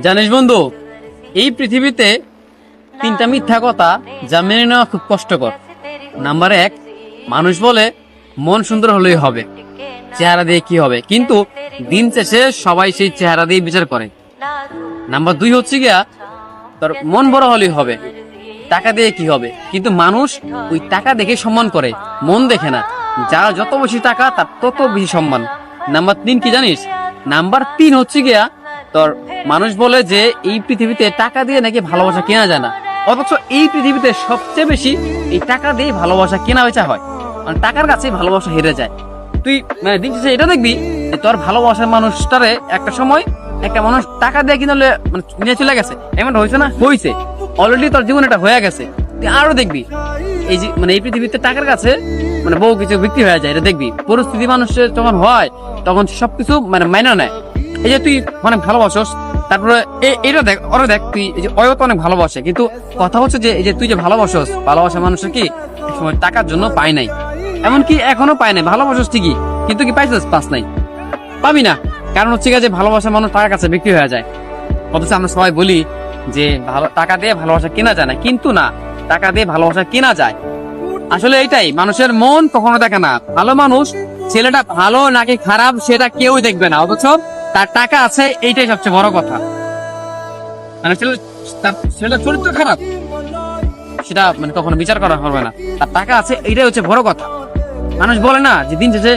জানিস বন্ধু, এই পৃথিবীতে তিনটা মিথ্যা কথা যা মেনে নেওয়া খুব কষ্টকর। নাম্বার এক, মানুষ বলে মন সুন্দর হলেই হবে, চেহারা দিয়ে কি হবে, কিন্তু দিন শেষে সবাই সেই চেহারা দিয়ে বিচার করে। নাম্বার দুই হচ্ছে গিয়া তোর মন বড় হলেই হবে, টাকা দিয়ে কি হবে, কিন্তু মানুষ ওই টাকা দেখে সম্মান করে, মন দেখে না। যার যত বেশি টাকা তার তত বেশি সম্মান। নাম্বার তিন কি জানিস? নাম্বার তিন হচ্ছে গিয়া তোর মানুষ বলে যে এই পৃথিবীতে টাকা দিয়ে নাকি ভালোবাসা কেনা যায় না, অথচ এই পৃথিবীতে সবচেয়ে বেশি এই টাকা দিয়ে ভালোবাসা কেনা বেচা হয়। মানে টাকার কাছে ভালোবাসা হেরে যায়। তুই মানে দিন শেষে এটা দেখবি যে তোর ভালোবাসার মানুষটারে একটা সময় একটা মানুষ টাকা দিয়ে কিনলে মানে নিয়ে চলে গেছে, এমন হয়েছে না? হয়েছে, অলরেডি তোর জীবন এটা হয়ে গেছে। তুই আরো দেখবি এই যে মানে এই পৃথিবীতে টাকার কাছে মানে বহু কিছু বিক্রি হয়ে যায়। এটা দেখবি পরিস্থিতি মানুষের যখন হয় তখন সবকিছু মানে মাইনা নেয়। এই যে তুই অনেক ভালোবাসস, তারপরে এটা দেখ, ওরা দেখ, তুই এই যে অয়ত অনেক ভালোবাসে, কিন্তু কথা হচ্ছে যে এই যে তুই যে ভালোবাসস, ভালোবাসা মানুষের কি এক সময় টাকার জন্য পায় নাই, এমনকি এখনো পায় নাই। ভালোবাসস ঠিকই, কিন্তু কি পাইছিস? পাস নাই, পাবি না। কারণ হচ্ছে যে ভালোবাসা মানুষ টাকার কাছে বিক্রি হয়ে যায়। অথচ আমরা সবাই বলি যে ভালো টাকা দিয়ে ভালোবাসা কেনা যায় না, কিন্তু না, টাকা দিয়ে ভালোবাসা কেনা যায়। আসলে এইটাই, মানুষের মন কখনো দেখে না। ভালো মানুষ, ছেলেটা ভালো নাকি খারাপ সেটা কেউ দেখবে না, অথচ তার টাকা আছে, এইটাই সবচেয়ে বড় কথা। মানে ছেলেটা চরিত্র খারাপ সেটা মানে কখনো বিচার করা হবে না, তার টাকা আছে, এইটাই হচ্ছে বড় কথা। মানুষ বলে না যে দিন শেষে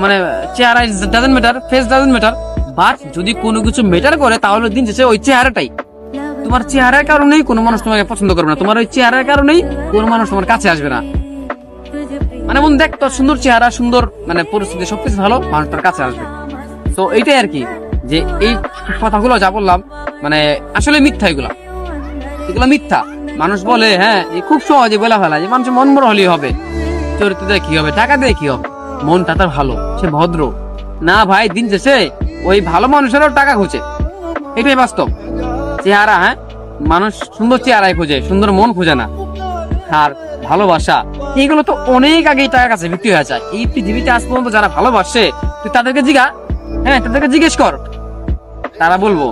মানে চেহারা doesn't matter, face doesn't matter, but যদি কোনো কিছু ম্যাটার করে তাহলে দিন শেষে ওই চেহারাটাই। তোমার চেহারার কারণেই কোনো মানুষ তোমাকে পছন্দ করবে না, তোমার ওই চেহারার কারণেই কোনো মানুষ তোমার কাছে আসবে না। মানে মন দেখ, তোর সুন্দর চেহারা, সুন্দর মানে পরিস্থিতি, সবকিছু ভালো, মানুষ তার কাছে আসবে। তো এইটাই আর কি, যে এই কথাগুলো যা বললাম মানে আসলে মিথ্যা। এগুলো মিথ্যা। মানুষ বলে হ্যাঁ, খুব সহজে বলা ফেলা যে মানুষের মন বড় হলেই হবে, চরিত্র দিয়ে কি হবে, টাকা দিয়ে কি হবে, মনটা তার ভালো, সে ভদ্র না। ভাই দিন শেষে ওই ভালো মানুষেরও টাকা খুঁজে, এটাই বাস্তব। চেহারা, হ্যাঁ, মানুষ সুন্দর চেহারায় খুঁজে, সুন্দর মন খুঁজে না। আর ভালোবাসা এইগুলো তো অনেক আগেই টাকার কাছে বিক্রি হয়ে যায়। এই পৃথিবীতে আজ পর্যন্ত যারা ভালোবাসে, তুই তাদেরকে তাদেরকে জিজ্ঞেস কর, তারা বলবো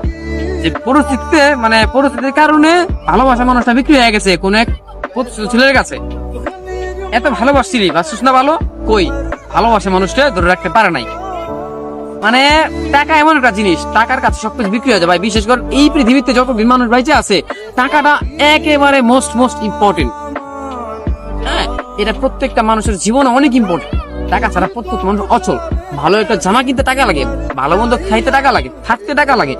যে পরিস্থিতিতে মানে পরিস্থিতির কারণে ভালোবাসা মানুষটা বিক্রি হয়ে গেছে কোন এক ছেলের কাছে। এত ভালোবাসছিলি, বাসছিস না ভালো, কই ভালোবাসা মানুষটা ধরে রাখতে পারে নাই। মানে টাকা এমন একটা জিনিস, টাকার কাছে সবকিছু বিক্রি হয়ে যায় ভাই। বিশেষ করে এই পৃথিবীতে যত মানুষ বাইচে আছে, টাকাটা একেবারে মোস্ট ইম্পর্টেন্ট। হ্যাঁ, এটা প্রত্যেকটা মানুষের জীবনে অনেক ইম্পর্টেন্ট। টাকা ছাড়া প্রত্যেক মানুষ অচল। ভালো একটা জামা কিনতে টাকা লাগে, ভালো মন্দ খাইতে টাকা লাগে, থাকতে টাকা লাগে,